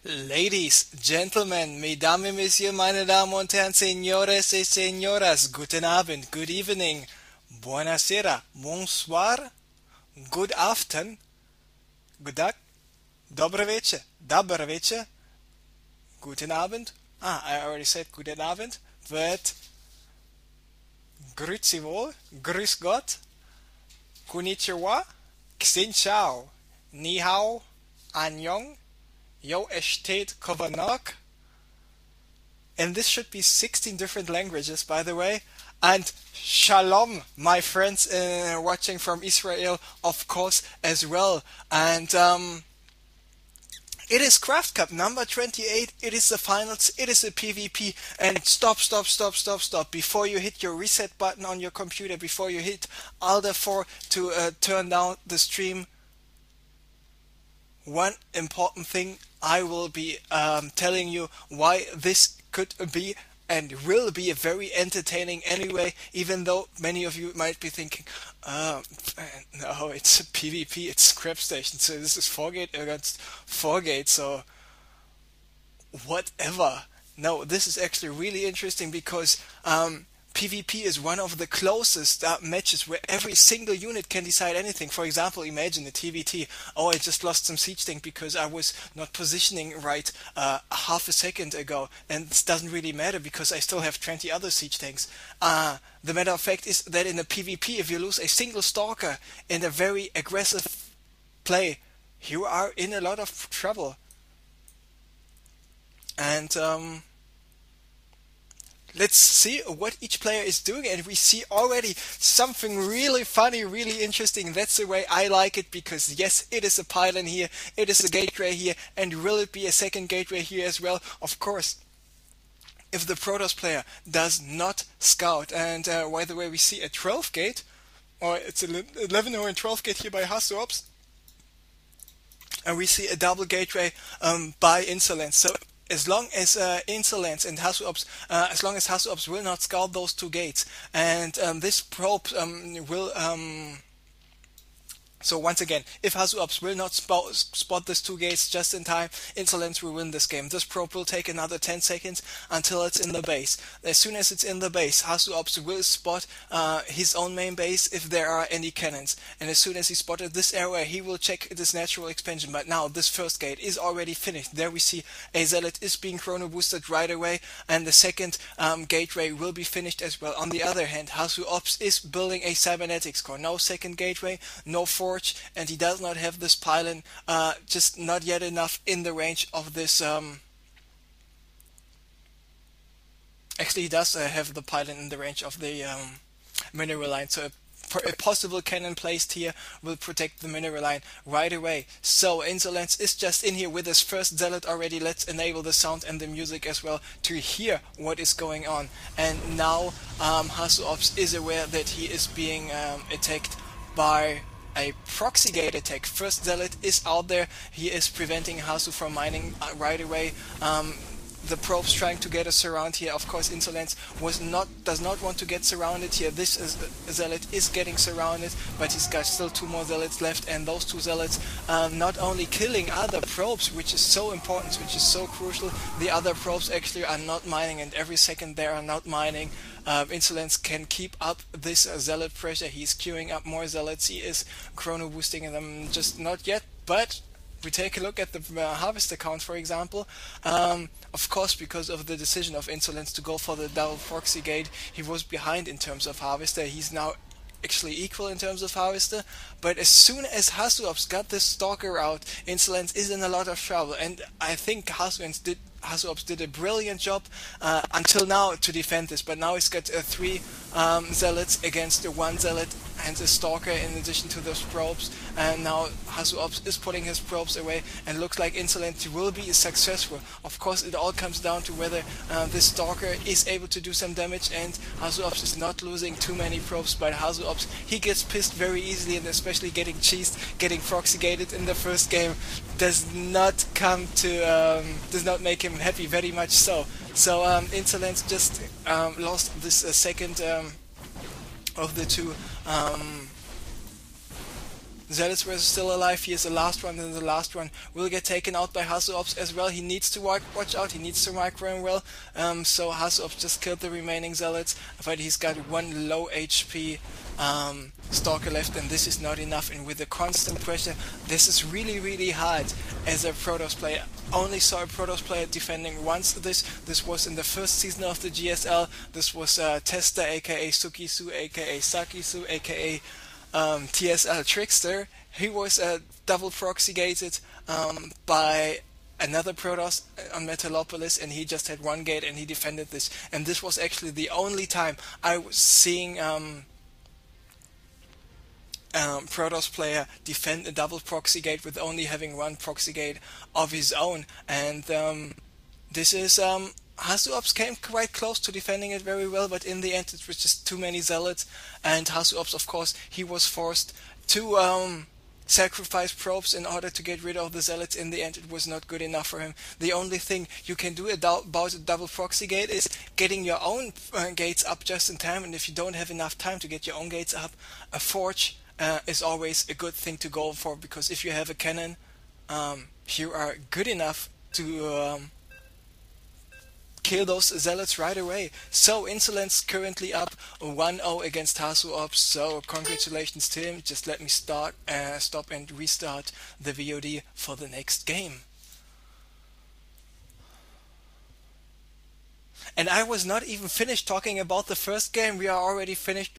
Ladies, Gentlemen, Mesdames et Messieurs, meine Damen und Herren, Señores y Señoras, guten Abend, good evening, buonasera, bonsoir, good afternoon, good dag, dobre večer, guten Abend. I already said guten Abend, but grüezi wohl, grüß Gott, konnichiwa, xin chao, ni hao, annyeong, yo estate kovanak. And this should be 16 different languages, by the way. And shalom, my friends watching from Israel, of course, as well. And it is CraftCup number 28. It is the finals. It is a PvP. And stop. Before you hit your reset button on your computer, before you hit Alt F4 to turn down the stream, one important thing, I will be telling you why this could be and will be very entertaining anyway, even though many of you might be thinking, no, it's a PvP, it's Scrap Station, so this is 4-gate against 4-gate, so whatever. No, this is actually really interesting because PvP is one of the closest matches where every single unit can decide anything. For example, imagine a TVT. Oh, I just lost some siege tank because I was not positioning right half a second ago. And this doesn't really matter because I still have 20 other siege tanks. The matter of fact is that in a PvP, if you lose a single stalker in a very aggressive play, you are in a lot of trouble. And let's see what each player is doing, and we see already something really funny, really interesting. That's the way I like it, because yes, it is a pylon here, it is a gateway here, and will it be a second gateway here as well? Of course, if the Protoss player does not scout. And by the way, we see a 12 gate, or it's 11 or 12 gate here by HasuObs, and we see a double gateway by Insolence. So as long as Insolence and HasuObs, as long as HasuObs will not scout those two gates, and this probe will. So once again, if HasuObs will not spot these two gates just in time, Insolence will win this game. This probe will take another 10 seconds until it's in the base. As soon as it's in the base, HasuObs will spot his own main base if there are any cannons. And as soon as he spotted this area, he will check this natural expansion. But now this first gate is already finished. There we see a Zealot is being chrono boosted right away, and the second gateway will be finished as well. On the other hand, HasuObs is building a cybernetics core. No second gateway, no forge, and he does not have this pylon, just not yet enough in the range of this. Actually, he does have the pylon in the range of the mineral line, so a possible cannon placed here will protect the mineral line right away. So Insolence is just in here with his first Zealot already. Let's enable the sound and the music as well to hear what is going on. And now HasuObs is aware that he is being attacked by a proxy gate attack. First Zealot is out there. He is preventing Hasu from mining right away. The probes trying to get a surround here. Of course, Insolence does not want to get surrounded here. This Zealot is getting surrounded, but he's got still two more Zealots left, and those two Zealots not only killing other probes, which is so important, which is so crucial, the other probes actually are not mining, and every second they are not mining, Insolence can keep up this Zealot pressure. He's queuing up more Zealots. He is chrono boosting them, just not yet, but we take a look at the harvest account, for example. Of course, because of the decision of Insolence to go for the double proxy gate, he was behind in terms of harvester. He's now actually equal in terms of harvester, but as soon as HasuObs got this stalker out, Insolence is in a lot of trouble, and I think HasuObs did a brilliant job until now to defend this, but now he's got 3 Zealots against the 1 Zealot and a Stalker in addition to those probes, and now HasuObs is putting his probes away, and looks like Insolence will be successful. Of course, it all comes down to whether this Stalker is able to do some damage, and HasuObs is not losing too many probes, but HasuObs, he gets pissed very easily, and especially getting cheesed, getting proxy gated in the first game does not make him happy, very much so. So Insolence just lost this second of the two Zealots were still alive. He is the last one, and the last one will get taken out by HasuObs as well. He needs to watch out. He needs to micro him well. So HasuObs just killed the remaining Zealots, but he's got one low HP Stalker left, and this is not enough. And with the constant pressure, this is really, really hard as a Protoss player. Only saw a Protoss player defending once this. This was in the first season of the GSL. This was Tester, aka Sukisu, aka Sakisu, aka TSL Trickster. He was double proxy gated by another Protoss on Metalopolis, and he just had one gate and he defended this. And this was actually the only time I was seeing Protoss player defend a double proxy gate with only having one proxy gate of his own. And this is HasuObs came quite close to defending it very well, but in the end it was just too many Zealots, and HasuObs, of course, he was forced to sacrifice probes in order to get rid of the Zealots. In the end it was not good enough for him. The only thing you can do about a double proxy gate is getting your own gates up just in time, and if you don't have enough time to get your own gates up, a forge is always a good thing to go for, because if you have a cannon, you are good enough to kill those Zealots right away. So Insolence currently up 1-0 against HasuObs, so congratulations to him. Just let me stop and restart the VOD for the next game. And I was not even finished talking about the first game. We are already finished